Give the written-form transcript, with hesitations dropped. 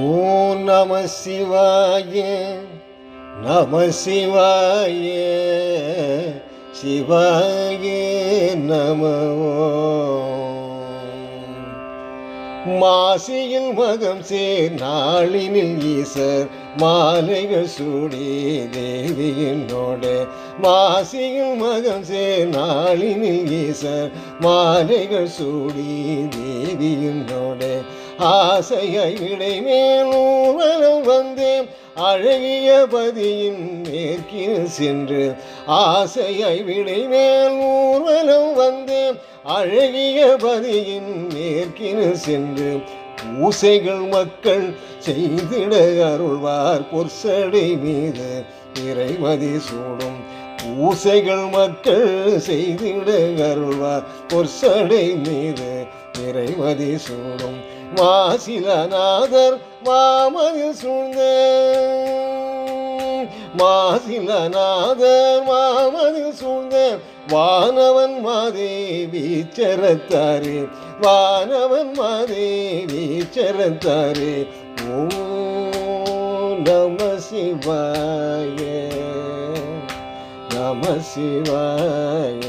ஓம் நம சிவாய நம சிவாய சிவாய நம. மாசியில் மகம் சேர் நாளினில் ஈசர் மாலைகள் சூடி தேவியினோடு. மாசியில் மகம் சேர் நாளினில் ஈசர் மாலைகள் சூடி தேவியினோடு. ஆசையை விடை மேலூர்வலம் வந்தேன் அழகிய பதியின் மேற்கில் சென்று. ஆசையை விடை மேலூர்வலம் வந்தேன் அழகிய பதியின் மேற்கில் சென்று. பூசைகள் மக்கள் செய்திட அருள்வார் பொற்சடை மீது இறைமதி சூடும். பூசைகள் மக்கள் செய்திட அருள்வார் பொற்சடை மீது இறைமதி சூடும். மாசிலநாதர் மாமதில் சூழ்ந்த. மாசிலநாதர் மாமதில் சூழ்ந்த வானவன் மாதேவி சரத்தாரே. வானவன் மாதேவி சரத்தாரே. ஓம் நம சிவாய நம சிவாய.